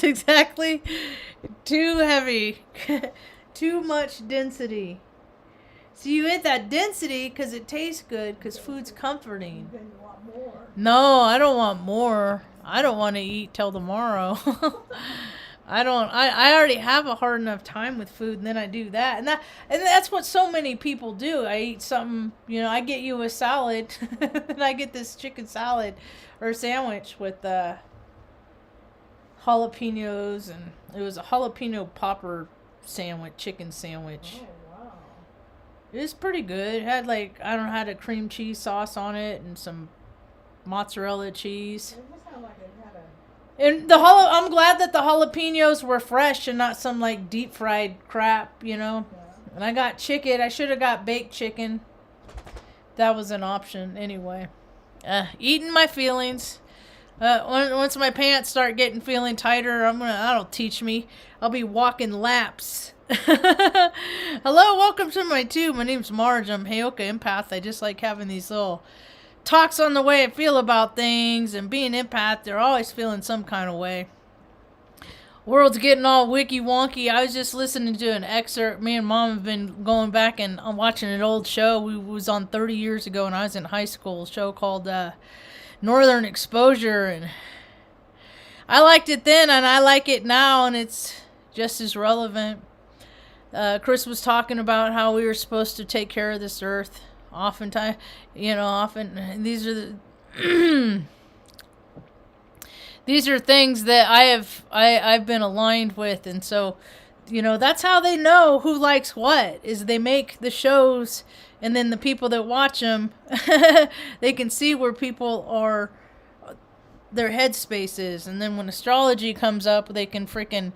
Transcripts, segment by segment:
Yes, exactly. Too heavy. Too much density. So you eat that density because it tastes good, because food's comforting. Then you want more. No, I don't want more. I don't want to eat till tomorrow. I don't. I already have a hard enough time with food, and then I do that, and that's what so many people do. I eat something, I get you a salad, and I get this chicken salad or sandwich with jalapenos, and it was a jalapeno popper sandwich, chicken sandwich. Oh, wow. It was pretty good. It had I don't know, had a cream cheese sauce on it and some mozzarella cheese. It just sounded like it had a... And I'm glad that the jalapenos were fresh and not some deep fried crap. Yeah. And I got chicken. I should have got baked chicken. That was an option anyway. Eating my feelings. Once my pants start feeling tighter, that'll teach me. I'll be walking laps. Hello, welcome to my tube. My name's Marge. I'm Heyoka Empath. I just like having these little talks on the way I feel about things, and being empath, they're always feeling some kind of way. World's getting all wiki wonky. I was just listening to an excerpt. Me and Mom have been going back and watching an old show we was on 30 years ago when I was in high school. A show called Northern Exposure, and I liked it then and I like it now, and it's just as relevant. Chris was talking about how we were supposed to take care of this earth. Oftentimes, often these are the these are things that I've been aligned with, and so that's how they know who likes what, is they make the shows, and then the people that watch them they can see where people are, their headspace is, and then when astrology comes up, they can freaking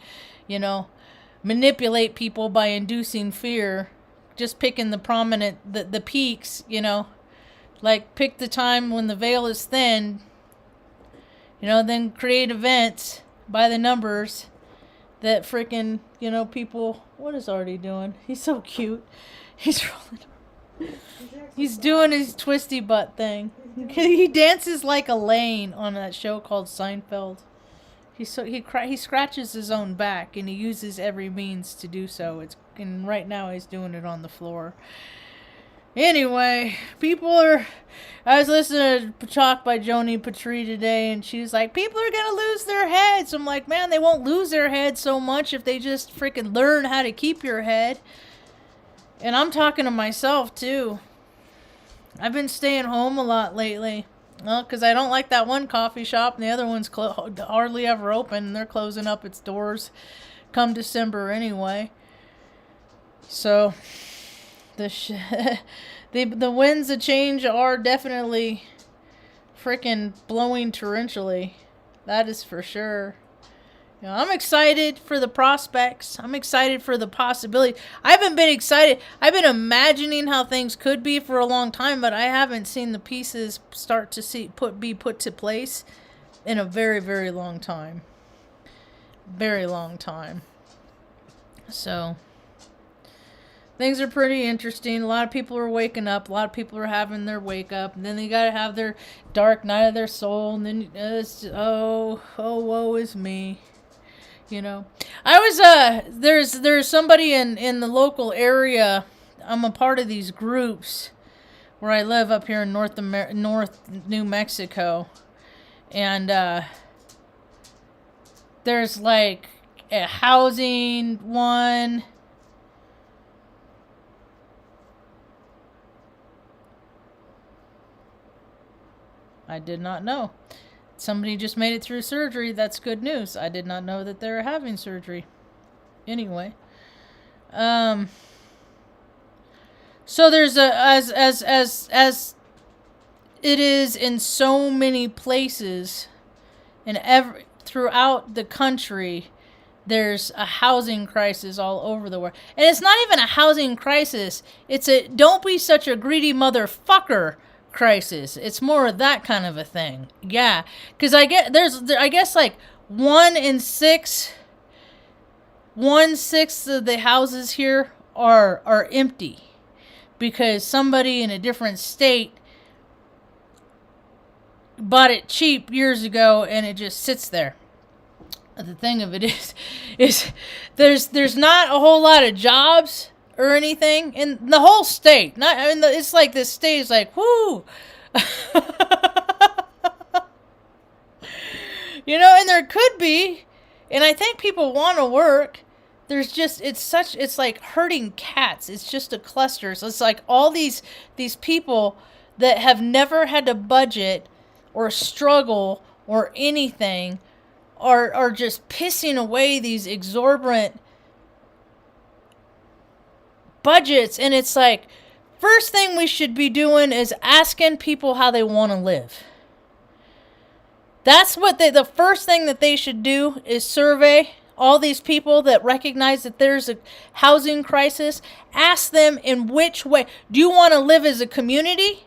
manipulate people by inducing fear. Just picking the prominent, the peaks, pick the time when the veil is thin, then create events by the numbers that freaking, people. What is Artie doing? He's so cute. He's rolling. He's doing his twisty butt thing. He dances like Elaine on that show called Seinfeld. He scratches his own back, and he uses every means to do so. And right now he's doing it on the floor. Anyway, I was listening to talk by Joni Patry today, and she was like, people are gonna lose their heads. I'm like, man, they won't lose their head so much if they just freaking learn how to keep your head. And I'm talking to myself too. I've been staying home a lot lately. Well, because I don't like that one coffee shop, and the other one's hardly ever open, and they're closing up its doors come December anyway. So, the winds of change are definitely freaking blowing torrentially. That is for sure. I'm excited for the prospects. I'm excited for the possibility. I haven't been excited. I've been imagining how things could be for a long time, but I haven't seen the pieces start to be put to place in a very, very long time. Very long time. So, things are pretty interesting. A lot of people are waking up. A lot of people are having their wake up. And then they got to have their dark night of their soul. And then woe is me. I was there's somebody in the local area. I'm a part of these groups where I live up here in North New Mexico, and there's a housing one. I did not know. Somebody just made it through surgery. That's good news. I did not know that they were having surgery. Anyway, so there's as it is in so many places, and throughout the country, there's a housing crisis all over the world, and it's not even a housing crisis. It's a don't be such a greedy motherfucker crisis. It's more of that kind of a thing. Yeah, because I guess 1/6 of the houses here are empty because somebody in a different state bought it cheap years ago and it just sits there. the thing of it is there's not a whole lot of jobs or anything in the whole state. Not, I mean, it's like this state is like, whoo. You know, and there could be, and I think people want to work. There's just, it's like herding cats. It's just a cluster. So it's like all these people that have never had to budget or struggle or anything are just pissing away these exorbitant budgets. And it's like, first thing we should be doing is asking people how they want to live. That's what the first thing that they should do is survey all these people that recognize that there's a housing crisis. Ask them in which way. Do you want to live as a community?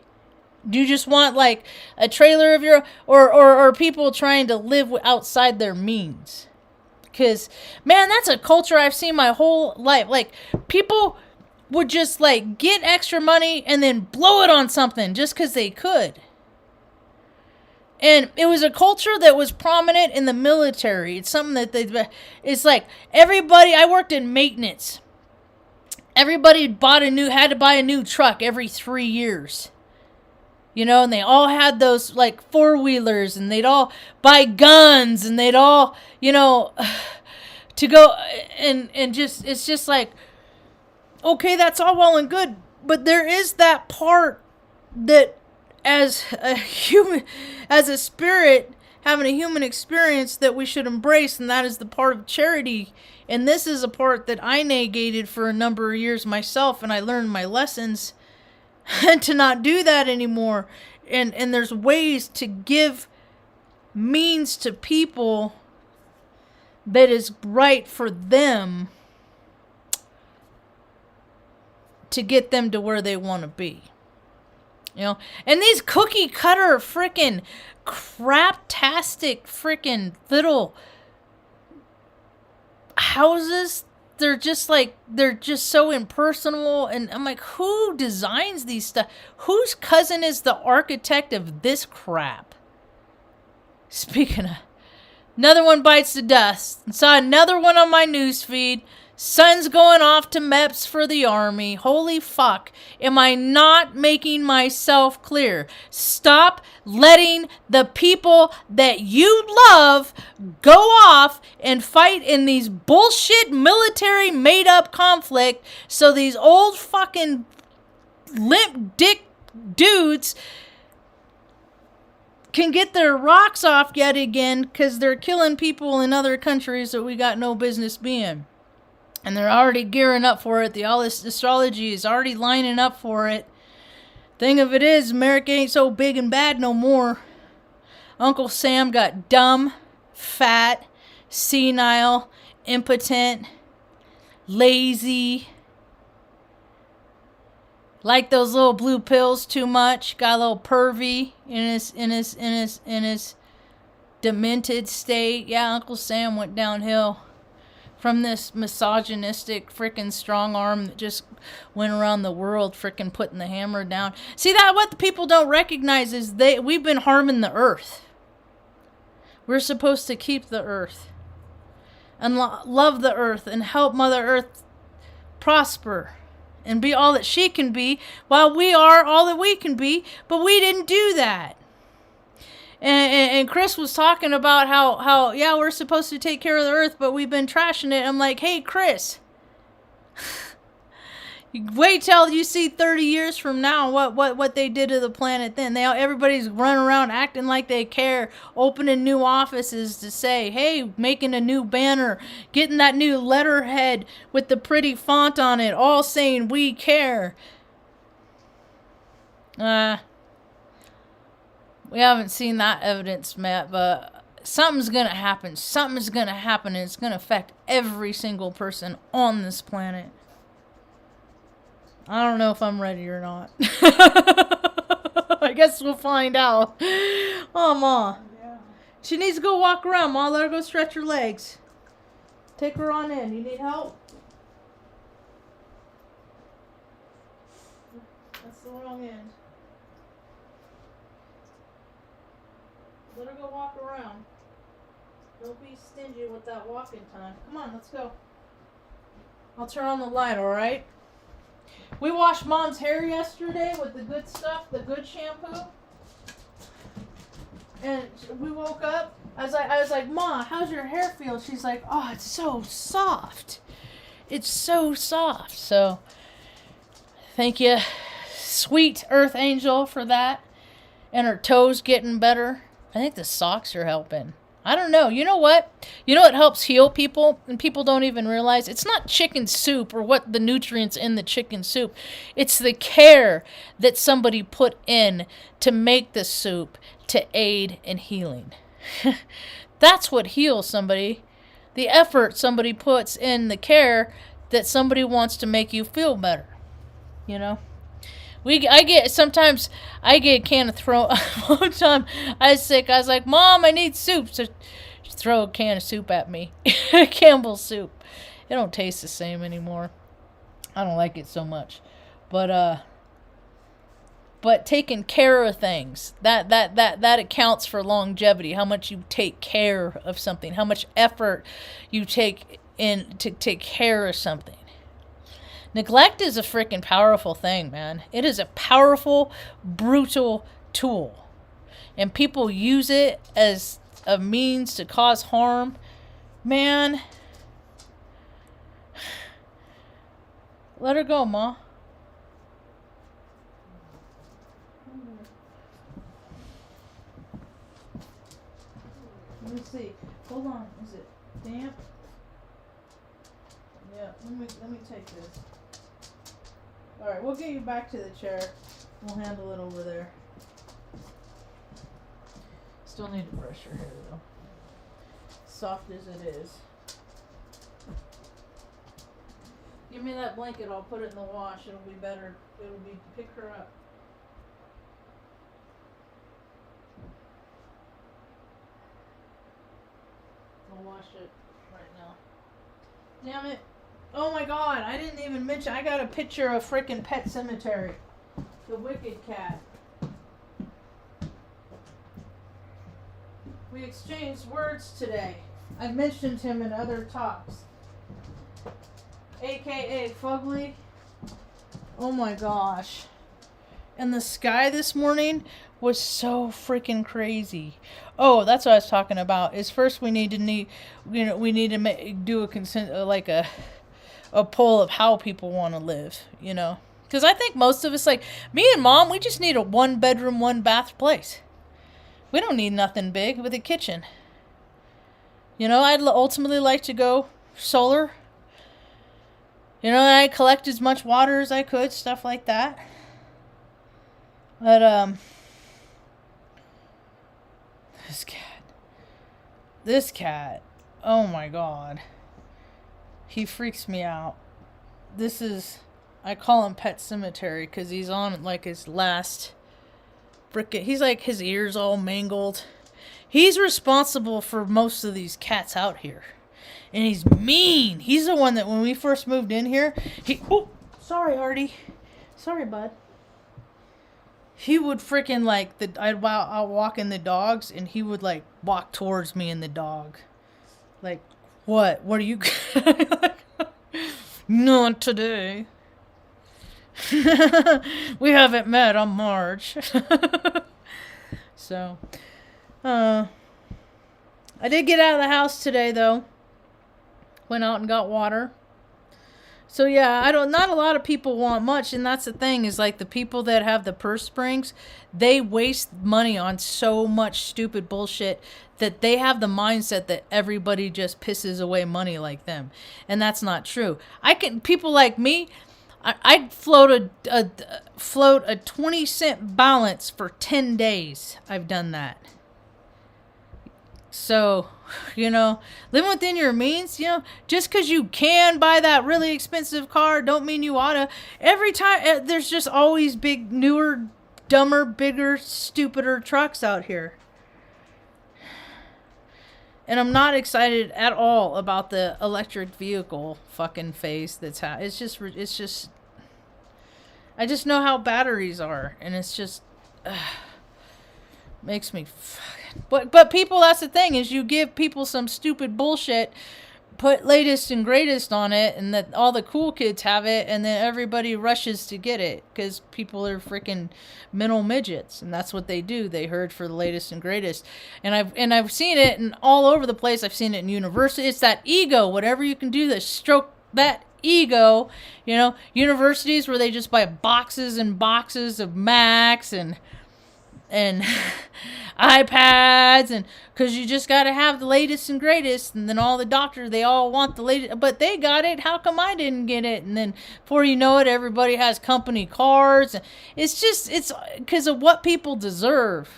Do you just want like a trailer of your, or people trying to live outside their means? Because, man, that's a culture I've seen my whole life. Like, people would just like get extra money and then blow it on something just because they could. And it was a culture that was prominent in the military. It's something that it's like everybody, I worked in maintenance. Everybody had to buy a new truck every 3 years. You know, and they all had those like 4-wheelers, and they'd all buy guns, and they'd all, you know, to go and just, it's just like, okay, that's all well and good. But there is that part that, as a human, as a spirit having a human experience, that we should embrace, and that is the part of charity. And this is a part that I negated for a number of years myself, and I learned my lessons to not do that anymore. And there's ways to give means to people that is right for them to get them to where they want to be. You know, and these cookie cutter freaking craptastic freaking little houses, they're just so impersonal. And I'm like, who designs these stuff? Whose cousin is the architect of this crap? Speaking of, another one bites the dust. And saw another one on my news feed. Son's going off to MEPS for the Army. Holy fuck. Am I not making myself clear? Stop letting the people that you love go off and fight in these bullshit military made up conflict so these old fucking limp dick dudes can get their rocks off yet again, because they're killing people in other countries that we got no business being. And they're already gearing up for it. All this astrology is already lining up for it. Thing of it is, America ain't so big and bad no more. Uncle Sam got dumb, fat, senile, impotent, lazy. Like those little blue pills too much. Got a little pervy in his demented state. Yeah, Uncle Sam went downhill from this misogynistic freaking strong arm that just went around the world freaking putting the hammer down. See, that what the people don't recognize is we've been harming the earth. We're supposed to keep the earth and love the earth and help Mother Earth prosper and be all that she can be, while we are all that we can be. But we didn't do that. And Chris was talking about how yeah, we're supposed to take care of the earth, but we've been trashing it. I'm like, hey, Chris, wait till you see 30 years from now what they did to the planet then. Everybody's running around acting like they care, opening new offices to say, hey, making a new banner, getting that new letterhead with the pretty font on it, all saying we care. We haven't seen that evidence, Matt, but something's going to happen. Something's going to happen, and it's going to affect every single person on this planet. I don't know if I'm ready or not. I guess we'll find out. Oh, Ma. Yeah. She needs to go walk around, Ma. Let her go stretch her legs. Take her on in. You need help? That's the wrong end. Let her go walk around. Don't be stingy with that walking time. Come on, let's go. I'll turn on the light, alright? We washed Mom's hair yesterday with the good stuff, the good shampoo. And we woke up. I was like, Ma, how's your hair feel? She's like, oh, it's so soft. It's so soft. So, thank you, sweet Earth Angel, for that. And her toes getting better. I think the socks are helping. I don't know. You know what? You know what helps heal people? And people don't even realize? It's not chicken soup or what the nutrients in the chicken soup. It's the care that somebody put in to make the soup to aid in healing. That's what heals somebody. The effort somebody puts in the care that somebody wants to make you feel better. You know? Sometimes I get a can of throw. One time I was sick. I was like, Mom, I need soup. So she throw a can of soup at me. Campbell's soup. It don't taste the same anymore. I don't like it so much. But taking care of things, that accounts for longevity. How much you take care of something. How much effort you take in to take care of something. Neglect is a freaking powerful thing, man. It is a powerful, brutal tool. And people use it as a means to cause harm. Man. Let her go, Ma. Let me see. Hold on. Is it damp? Yeah, let me take this. Alright, we'll get you back to the chair. We'll handle it over there. Still need to brush your hair though. Soft as it is. Give me that blanket, I'll put it in the wash. It'll be better. It'll be, pick her up. I'll wash it right now. Damn it. Oh my god, I didn't even mention, I got a picture of frickin' Pet Cemetery. The wicked cat. We exchanged words today. I've mentioned him in other talks. AKA Fugly. Oh my gosh. And the sky this morning was so freaking crazy. Oh, that's what I was talking about. Is first we need to do a consent, like a poll of how people want to live, you know. Because I think most of us, like me and Mom, we just need a 1-bedroom, 1-bath place. We don't need nothing big with a kitchen. You know, I'd ultimately like to go solar. You know, I collect as much water as I could, stuff like that. But, this cat, oh my god. He freaks me out. I call him Pet Cemetery because he's on like his last frickin', he's like his ears all mangled. He's responsible for most of these cats out here. And he's mean. He's the one that when we first moved in here, sorry, Artie. Sorry, bud. He would freaking like, I'd walk in the dogs and he would like walk towards me and the dog. Like, what? What are you? Not today. We haven't met. I'm Marge. So, I did get out of the house today though. Went out and got water. So yeah, not a lot of people want much, and that's the thing, is like the people that have the purse strings, they waste money on so much stupid bullshit that they have the mindset that everybody just pisses away money like them. And that's not true. People like me, I'd float a 20-cent balance for 10 days. I've done that. So, you know, living within your means, you know, just because you can buy that really expensive car, don't mean you ought to. Every time, there's just always big, newer, dumber, bigger, stupider trucks out here. And I'm not excited at all about the electric vehicle fucking phase that's it's just, I just know how batteries are, and it's just, Makes me but people, that's the thing, is you give people some stupid bullshit, put latest and greatest on it, and that all the cool kids have it, and then everybody rushes to get it because people are freaking mental midgets, and that's what they do. They herd for the latest and greatest. And I've seen it and all over the place. I've seen it in university. It's that ego, whatever you can do to stroke that ego, universities where they just buy boxes and boxes of Macs and iPads, and because you just got to have the latest and greatest, and then all the doctors, they all want the latest, but they got it, how come I didn't get it? And then before you know it, everybody has company cars. It's because of what people deserve.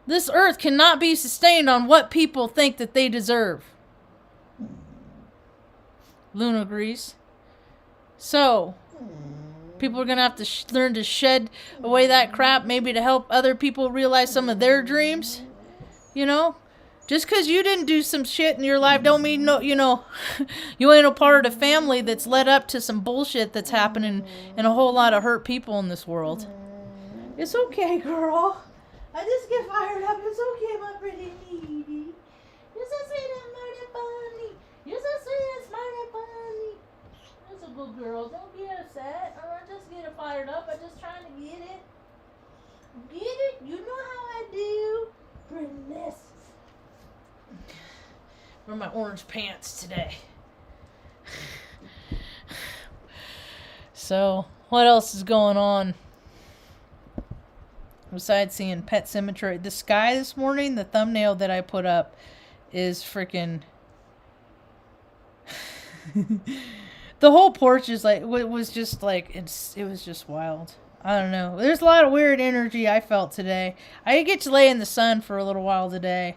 This earth cannot be sustained on what people think that they deserve. Luna agrees. So, people are going to have to learn to shed away that crap, maybe to help other people realize some of their dreams. Just because you didn't do some shit in your life don't mean you ain't a part of the family that's led up to some bullshit that's happening and a whole lot of hurt people in this world. It's okay, girl. I just get fired up. It's okay, my pretty needy. You're so sweet and smarty bunny. You're so sweet and smarty bunny. That's a good girl. Don't get upset. Or I just get fired up. I'm just trying to get it. Get it? You know how I do. Princess. Wear my orange pants today. So, what else is going on? Besides seeing Pet Cemetery. The sky this morning, the thumbnail that I put up is freaking... The whole porch is like, it was just like, it was just wild. I don't know. There's a lot of weird energy I felt today. I get to lay in the sun for a little while today.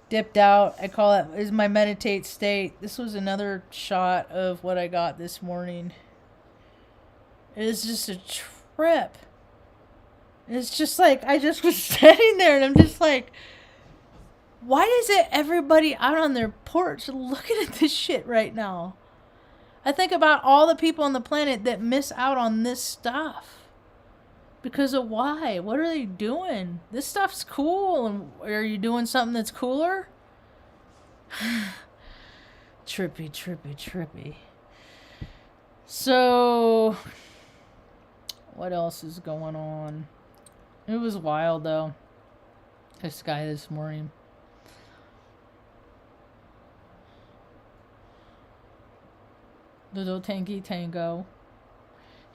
Dipped out. I call it is my meditate state. This was another shot of what I got this morning. It was just a trip. It's just like, I just was sitting there and I'm just like, why is it everybody out on their porch looking at this shit right now? I think about all the people on the planet that miss out on this stuff. Because of why? What are they doing? This stuff's cool. And are you doing something that's cooler? Trippy. So, what else is going on? It was wild, though. The sky this morning. Little Tanky Tango.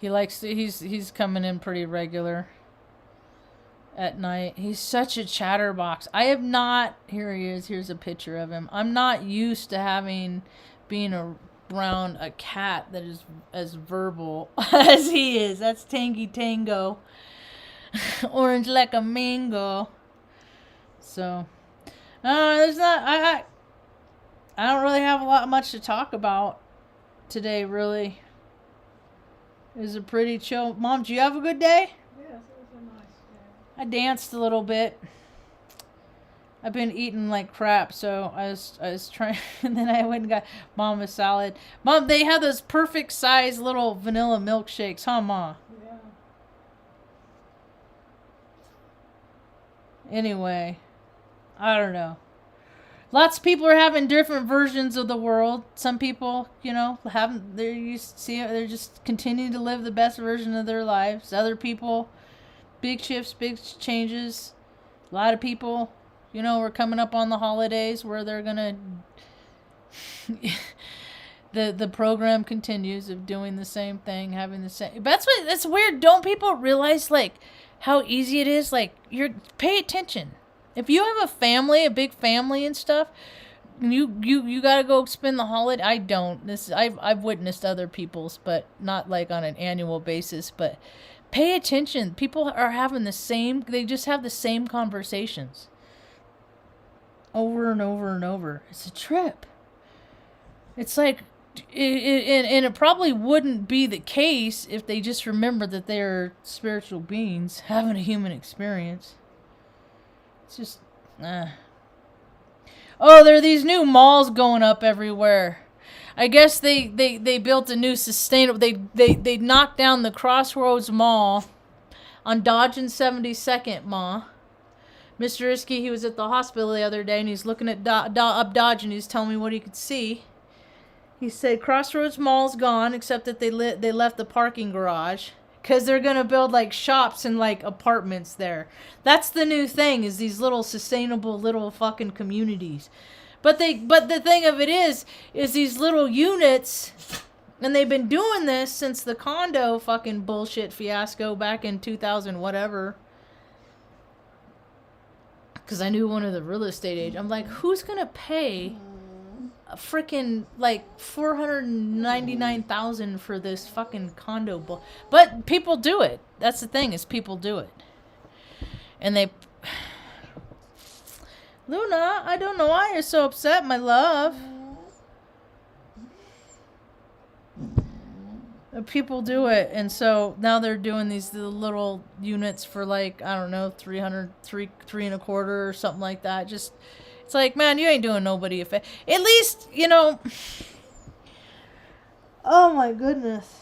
He likes to, he's coming in pretty regular at night. He's such a chatterbox. I have not, here he is, here's a picture of him. I'm not used to being around a cat that is as verbal as he is. That's Tanky Tango. Orange like a mango. So, there's not, I don't really have much to talk about today, really. It was a pretty chill. Mom, do you have a good day? Yes, it was a nice day. I danced a little bit. I've been eating like crap, so I was trying, and then I went and got Mom a salad. Mom, they have those perfect size little vanilla milkshakes, huh, Ma? Yeah. Anyway, I don't know. Lots of people are having different versions of the world. Some people, they're just continuing to live the best version of their lives. Other people, big shifts, big changes. A lot of people, we're coming up on the holidays where they're gonna. the program continues of doing the same thing, having the same. That's weird. Don't people realize how easy it is? Pay attention. If you have a family, a big family and stuff, you gotta go spend the holiday. I don't. I've witnessed other people's, but not on an annual basis. But pay attention. People are having they just have the same conversations over and over and over. It's a trip. It's and it probably wouldn't be the case if they just remember that they're spiritual beings having a human experience. It's just, Oh, there are these new malls going up everywhere. I guess they built a new sustainable. They knocked down the Crossroads Mall on Dodge and 72nd, Ma. Mr. Iskey, he was at the hospital the other day, and he's looking at up Dodge, and he's telling me what he could see. He said Crossroads Mall's gone, except that they left the parking garage. Because they're going to build, like, shops and, like, apartments there. That's the new thing, is these little sustainable little fucking communities. But the thing of it is these little units, and they've been doing this since the condo fucking bullshit fiasco back in 2000 whatever. Because I knew one of the real estate agents. I'm like, who's going to pay a freaking, like, $499,000 for this fucking condo But people do it. That's the thing, is people do it. And they... Luna, I don't know why you're so upset, my love. People do it, and so now they're doing these little units for, like, I don't know, 300, three and a quarter or something like that. Just, it's like, man, you ain't doing nobody a favor. At least, you know. Oh my goodness.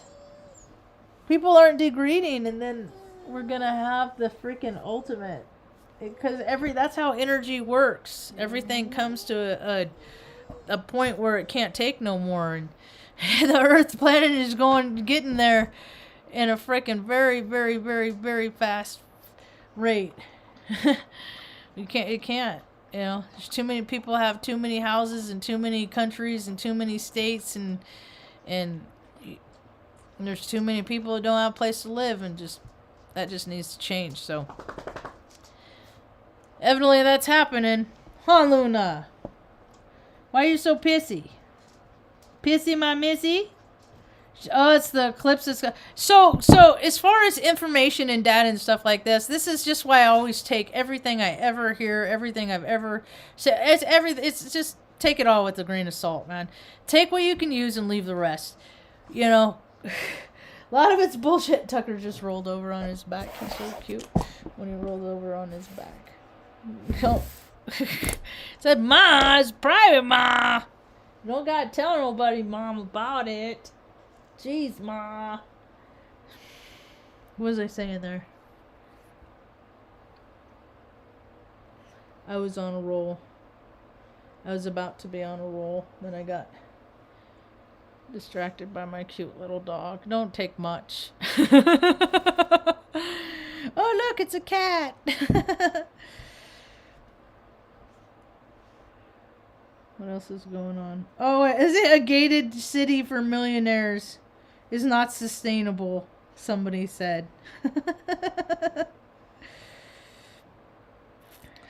People aren't degrading, and then we're gonna have the freaking ultimate. Because that's how energy works. Everything comes to a point where it can't take no more, and the Earth planet is getting there in a freaking very, very, very, very fast rate. It can't. You know, there's too many people have too many houses in too many countries and too many states, and there's too many people who don't have a place to live, and that just needs to change. So. Evidently that's happening. Huh, Luna? Why are you so pissy? Pissy, my missy? Oh, it's the clips. So as far as information and data and stuff like this is just why I always take everything I ever hear, everything I've ever said. It's just take it all with a grain of salt, man. Take what you can use and leave the rest. You know, a lot of it's bullshit. Tucker just rolled over on his back. He's so cute when he rolled over on his back. Don't. Said, Ma, it's private, Ma. You don't gotta tell nobody, Mom, about it. Jeez, Ma. What was I saying there? I was on a roll. I was about to be on a roll. Then I got distracted by my cute little dog. Don't take much. Oh, look, it's a cat. What else is going on? Oh, is it a gated city for millionaires is not sustainable, somebody said.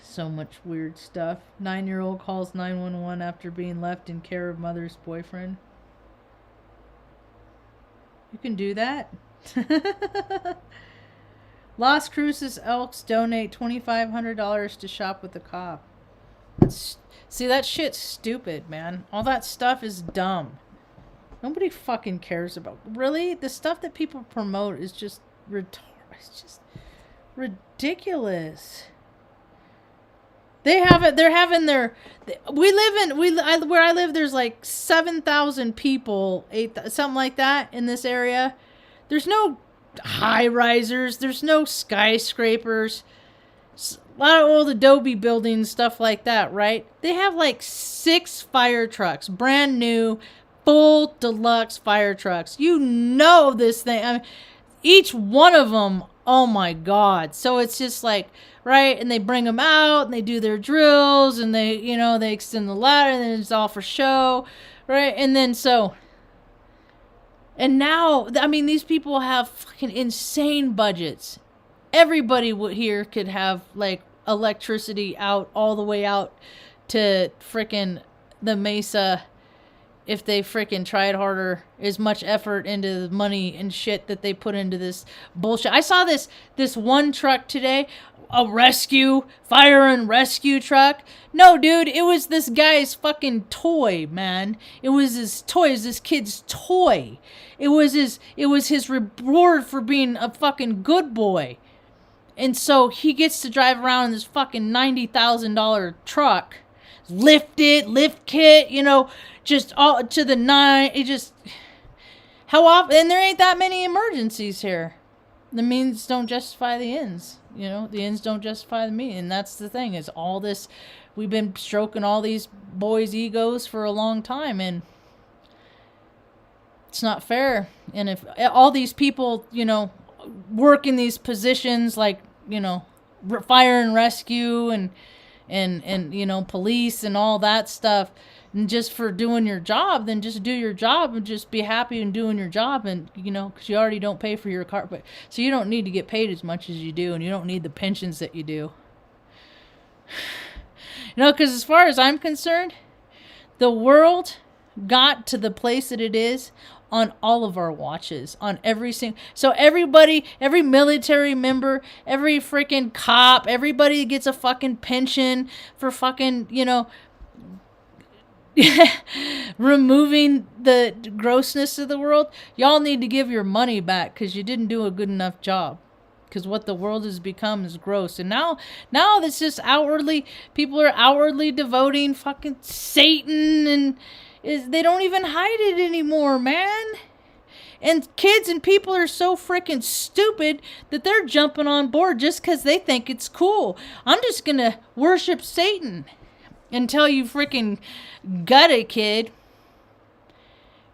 So much weird stuff. 9-year-old calls 911 after being left in care of mother's boyfriend. You can do that? Las Cruces Elks donate $2,500 to shop with the cop. See, that shit's stupid, man. All that stuff is dumb. Nobody fucking cares about... Really? The stuff that people promote is just it's just ridiculous. They're having their... where I live, there's like 7,000 people, something like that in this area. There's no high-risers. There's no skyscrapers. A lot of old Adobe buildings, stuff like that, right? They have like 6 fire trucks, brand new, full deluxe fire trucks. You know this thing. I mean, each one of them, oh my God. So it's just like, right? And they bring them out and they do their drills and they extend the ladder and then it's all for show, right? And then and now, I mean, these people have fucking insane budgets. Everybody here could have like electricity out all the way out to frickin' the Mesa if they frickin' tried harder, as much effort into the money and shit that they put into this bullshit. I saw this one truck today, a fire and rescue truck. No, dude, it was this guy's fucking toy, man. It was his toy. It was this kid's toy. It was his reward for being a fucking good boy. And so he gets to drive around in this fucking $90,000 truck. lift kit, you know, just all to the nine. It just, how often, and there ain't that many emergencies here. The means don't justify the ends. You know, the ends don't justify the means. And that's the thing, is all this, we've been stroking all these boys' egos for a long time, and it's not fair. And if all these people, you know, work in these positions like, you know, fire and rescue and you know, police and all that stuff, and just for doing your job, then just do your job and just be happy in doing your job. And, you know, because you already don't pay for your car, but so you don't need to get paid as much as you do, and you don't need the pensions that you do. You know, because as far as I'm concerned, the world got to the place that it is on all of our watches, on every single. So everybody, every military member, every freaking cop, everybody gets a fucking pension for fucking, you know, removing the grossness of the world. Y'all need to give your money back because you didn't do a good enough job. Because what the world has become is gross. And now that's just outwardly, people are outwardly devoting fucking Satan, and they don't even hide it anymore, man. And kids and people are so freaking stupid that they're jumping on board just because they think it's cool. I'm just going to worship Satan until you freaking gut a kid.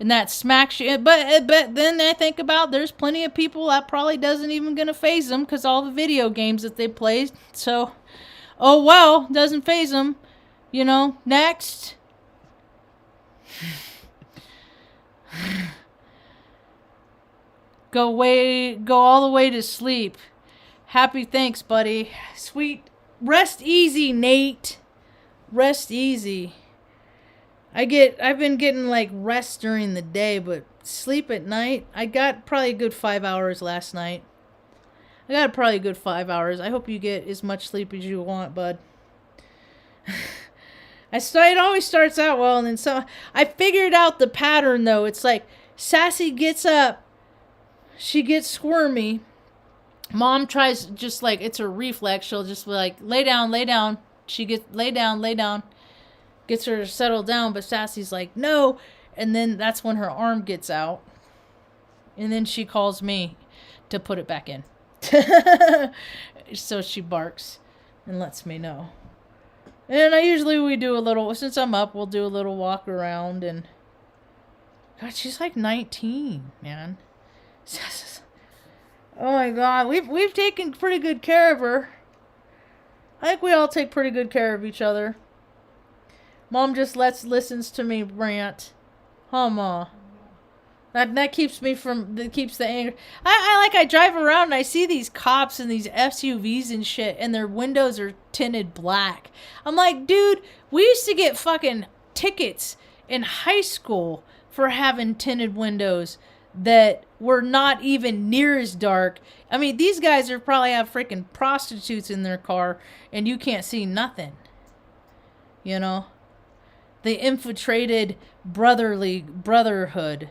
And that smacks you. But then I think about, there's plenty of people that probably doesn't even going to faze them because all the video games that they play. So, oh well, doesn't faze them. You know, next. Go all the way to sleep. Happy thanks, buddy. Sweet. Rest easy, Nate. Rest easy. I've been getting like rest during the day, but sleep at night. I got probably a good 5 hours last night. I got probably a good 5 hours. I hope you get as much sleep as you want, bud. It always starts out well, and then so I figured out the pattern though. It's like Sassy gets up, she gets squirmy. Mom tries, just like it's a reflex. She'll just be like, lay down. She gets lay down. Gets her to settle down, but Sassy's like, no. And then that's when her arm gets out. And then she calls me to put it back in. So she barks and lets me know. And we do a little, since I'm up, we'll do a little walk around. And God, she's like 19, man. Oh my God, we've taken pretty good care of her. I think we all take pretty good care of each other. Mom just listens to me rant. Huh, Ma? That keeps the anger. I drive around and I see these cops and these SUVs and shit, and their windows are tinted black. I'm like, dude, we used to get fucking tickets in high school for having tinted windows that were not even near as dark. I mean, these guys probably have freaking prostitutes in their car, and you can't see nothing. You know? The infiltrated brotherhood.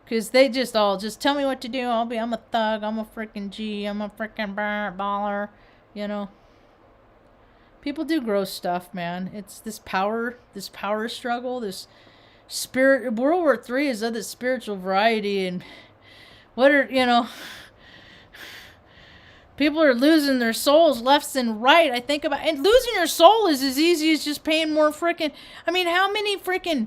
Because they just tell me what to do. I'm a thug. I'm a freaking G. I'm a freaking baller. You know. People do gross stuff, man. It's this power struggle, this spirit. World War III is of the spiritual variety, and people are losing their souls left and right. I think about, and losing your soul is as easy as just paying more freaking. I mean, how many freaking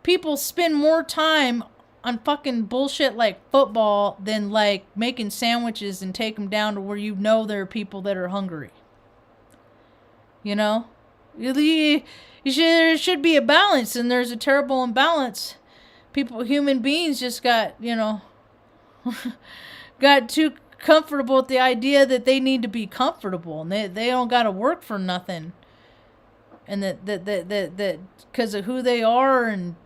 people spend more time on fucking bullshit like football than like making sandwiches and take them down to where you know there are people that are hungry? You know, there should be a balance, and there's a terrible imbalance. Human beings just got too comfortable with the idea that they need to be comfortable, and they don't got to work for nothing, and that because of who they are, and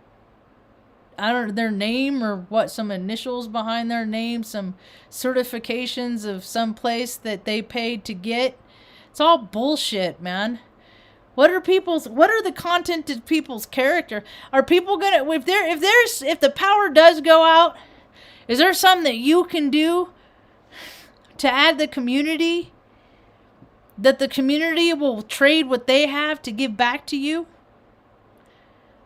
I don't know, their name or what, some initials behind their name, some certifications of some place that they paid to get. It's all bullshit, man. What are the content of people's character? Are people gonna, if the power does go out, is there something that you can do to add the community that the community will trade what they have to give back to you.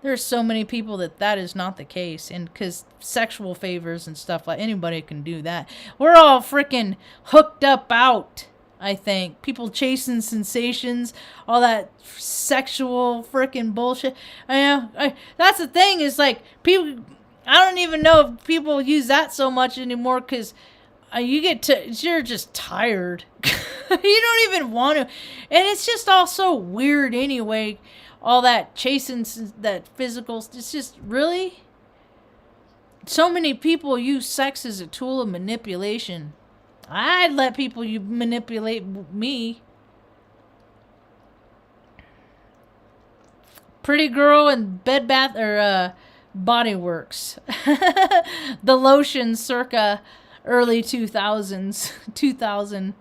There's so many people that is not the case. And because sexual favors and stuff, like anybody can do that. We're all freaking hooked up out, I think. People chasing sensations, all that sexual freaking bullshit. That's the thing is like, people, I don't even know if people use that so much anymore because you're just tired. You don't even want to. And it's just all so weird anyway. All that chasing, that physical, it's just really. So many people use sex as a tool of manipulation. I'd let people manipulate me. Pretty Girl and Bed Bath or Body Works. The lotion circa early 2000s. 2000.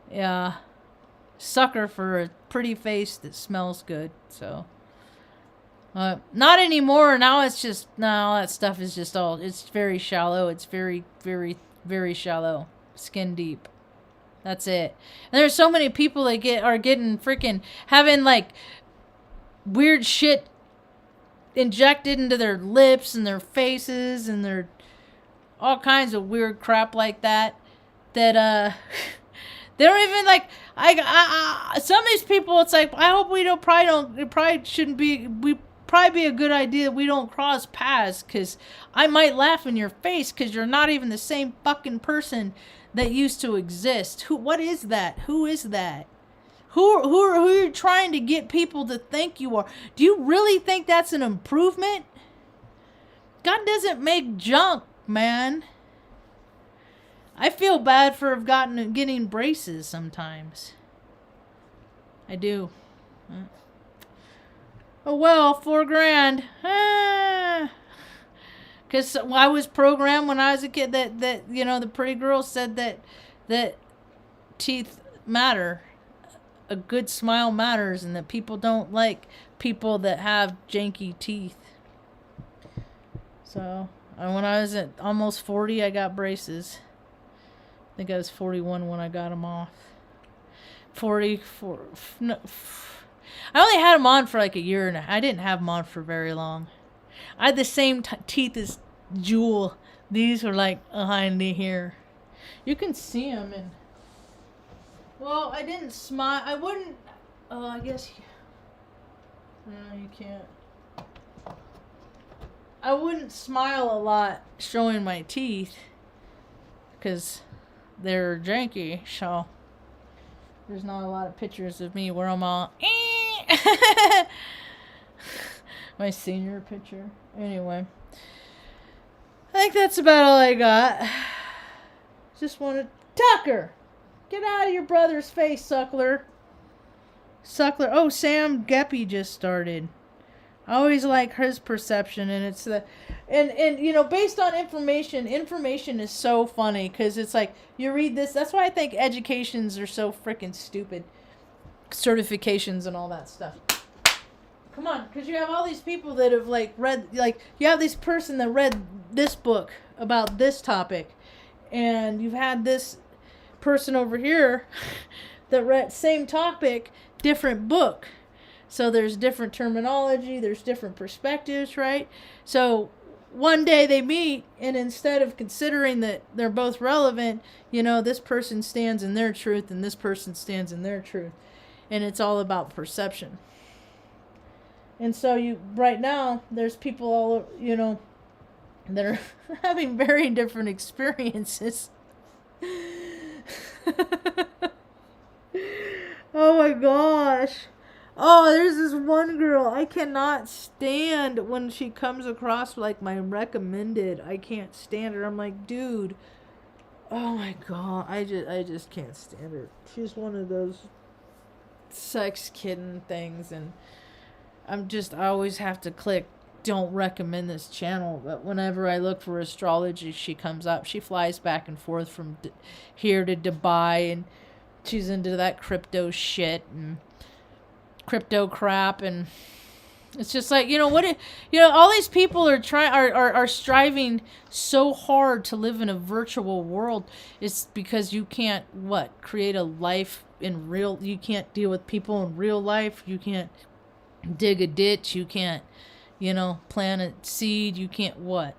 Yeah. Sucker for a pretty face that smells good. So not anymore. Now it's just all that stuff is just all, it's very shallow. It's very, very, very shallow. Skin deep. That's it. And there's so many people that are getting freaking having like weird shit injected into their lips and their faces and their all kinds of weird crap like that they don't even like. Some of these people, it's like, I hope it probably shouldn't be. We probably be a good idea that we don't cross paths, because I might laugh in your face because you're not even the same fucking person that used to exist. What is that? Who is that? Who are you trying to get people to think you are? Do you really think that's an improvement? God doesn't make junk, man. I feel bad for getting braces sometimes. I do. Oh well, $4,000. Because I was programmed when I was a kid that the pretty girl said that teeth matter. A good smile matters, and that people don't like people that have janky teeth. So when I was at almost 40, I got braces. I think I was 41 when I got them off. 44. No, I only had them on for like a year and I didn't have them on for very long. I had the same teeth as Jewel. These were like behind the here. You can see them. And well, I didn't smile. I wouldn't. Oh, I guess. No, you can't. I wouldn't smile a lot showing my teeth because they're janky, so there's not a lot of pictures of me where I'm all my senior picture. Anyway, I think that's about all I got. Just wanted Tucker, get out of your brother's face, Suckler. Oh, Sam Geppy just started. I always like his perception, and it's and based on information is so funny, because it's like you read this. That's why I think educations are so freaking stupid. Certifications and all that stuff. Come on, because you have all these people that have read, you have this person that read this book about this topic, and you've had this person over here that read same topic, different book. So there's different terminology, there's different perspectives, right? So one day they meet, and instead of considering that they're both relevant, this person stands in their truth and this person stands in their truth. And it's all about perception. And so right now, there's people all, that are having very different experiences. Oh my gosh. Oh, there's this one girl. I cannot stand when she comes across my recommended. I can't stand her. I'm like, dude. Oh my god. I just can't stand her. She's one of those sex kitten things, and I always have to click don't recommend this channel. But whenever I look for astrology, she comes up. She flies back and forth from here to Dubai, and she's into that crypto shit and crypto crap, and it's just like, all these people are striving so hard to live in a virtual world. It's because you can't create a life you can't deal with people in real life. You can't dig a ditch. You can't, plant a seed. You can't what?